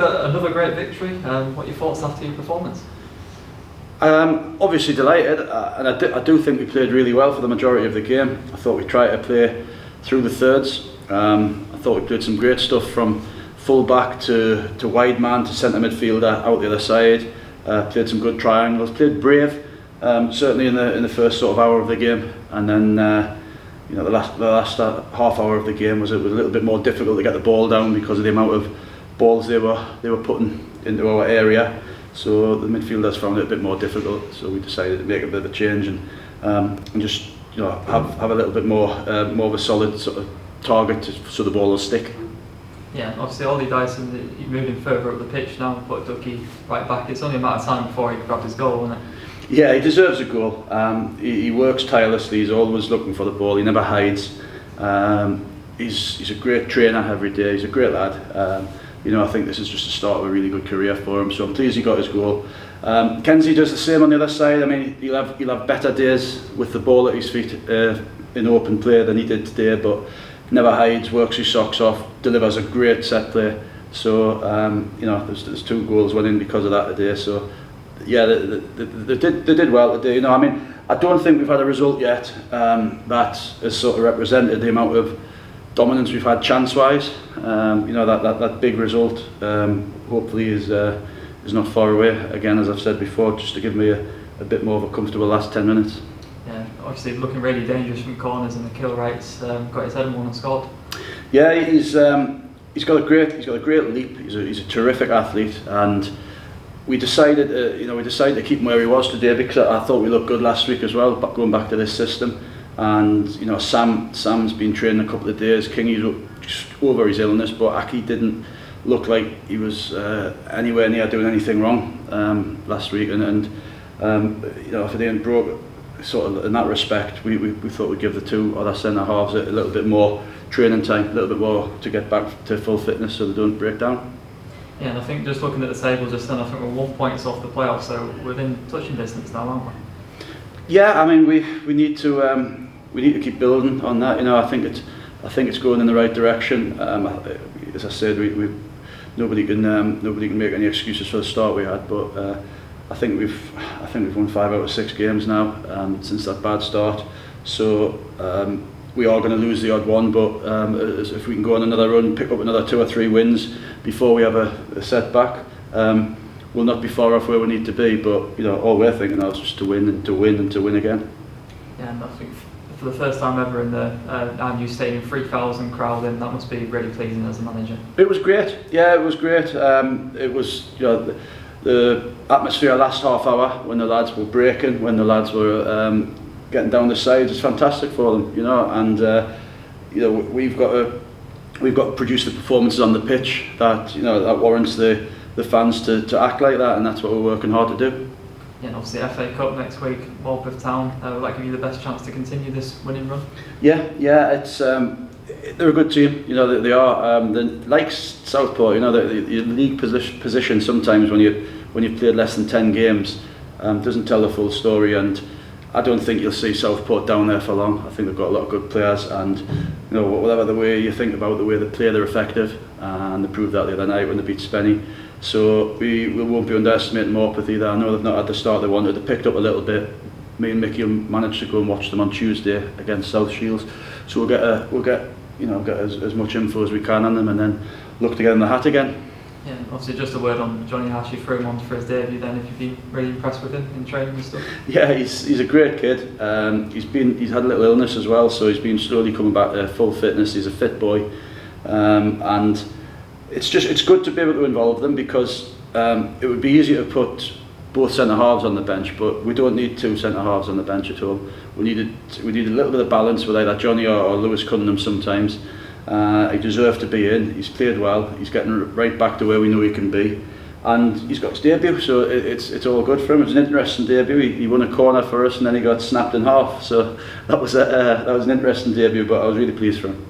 another great victory. What are your thoughts after your performance? Obviously delighted, and I do think we played really well for the majority of the game. I thought we tried to play through the thirds. I thought we played some great stuff from full back to wide man to centre midfielder out the other side. Played some good triangles. Played brave, certainly in the first sort of hour of the game, and then the last half hour of the game was a little bit more difficult to get the ball down because of the amount of balls they were putting into our area. So the midfielders found it a bit more difficult. So we decided to make a bit of a change and just have a little bit more of a solid sort of target so the ball will stick. Yeah, obviously Ollie Dyson, he moved him further up the pitch now, put Ducky right back. It's only a matter of time before he grabbed his goal, isn't it? Yeah, he deserves a goal. He works tirelessly. He's always looking for the ball. He never hides. He's a great trainer every day. He's a great lad. I think this is just the start of a really good career for him. So I'm pleased he got his goal. Kenzie does the same on the other side. I mean, he'll have better days with the ball at his feet in open play than he did today, but never hides, works his socks off, delivers a great set play. So there's 2 goals went in because of that today. So yeah, they did well today. I mean, I don't think we've had a result yet that has sort of represented the amount of dominance we've had chance-wise. That big result hopefully is not far away. Again, as I've said before, just to give me a bit more of a comfortable last 10 minutes. Yeah, obviously looking really dangerous from corners, and the kill rates got his head on one and scored. Yeah, he's got a great leap. He's a terrific athlete, and we decided to keep him where he was today because I thought we looked good last week as well, going back to this system. And Sam's been training a couple of days. Kingy's just over his illness, but Aki didn't look like he was anywhere near doing anything wrong last week. And if it ain't broke, sort of in that respect, we thought we'd give the 2 other centre halves a little bit more training time, a little bit more to get back to full fitness so they don't break down. Yeah, and I think just looking at the table just then, I think we're 1 point off the playoffs, so within touching distance now, aren't we? Yeah, I mean we need to keep building on that. I think it's going in the right direction. As I said, nobody can make any excuses for the start we had, but I think we've won 5 out of 6 games now since that bad start. So we are going to lose the odd one, but if we can go on another run, pick up another 2 or 3 wins before we have a setback, we'll not be far off where we need to be. But all we're thinking now is just to win and to win and to win again. Yeah, and I think for the first time ever in our new stadium, 3,000 crowd in, that must be really pleasing as a manager. It was great. Yeah, it was great. It was the atmosphere last half hour when the lads were breaking, when the lads were getting down the sides, it's fantastic for them, and we've got to produce the performances on the pitch that that warrants the fans to act like that, and that's what we're working hard to do. Yeah, and obviously FA Cup next week, Morpeth Town. Will that give you the best chance to continue this winning run? Yeah, it's they're a good team. They are. Like Southport, the league position sometimes when you've played less than 10 games doesn't tell the full story, and I don't think you'll see Southport down there for long. I think they've got a lot of good players, and whatever the way you think about the way they play, they're effective, and they proved that the other night when they beat Spenny. So we won't be underestimating Morpeth either. I know they've not had the start they wanted. They picked up a little bit. Me and Mickey managed to go and watch them on Tuesday against South Shields. So we'll get as much info as we can on them, and then look to get in the hat again. Yeah, obviously just a word on Johnny Hash. You threw him on for his debut then, if you've been really impressed with him in training and stuff. Yeah, he's a great kid. He's had a little illness as well, so he's been slowly coming back to full fitness. He's a fit boy, and it's good to be able to involve them because it would be easy to put both centre halves on the bench, but we don't need 2 centre halves on the bench at all. We need a little bit of balance with either Johnny or Lewis Cunningham sometimes. He deserved to be in. He's played well. He's getting right back to where we know he can be, and he's got his debut, so it's all good for him. It was an interesting debut. He won a corner for us, and then he got snapped in half. So that was an interesting debut, but I was really pleased for him.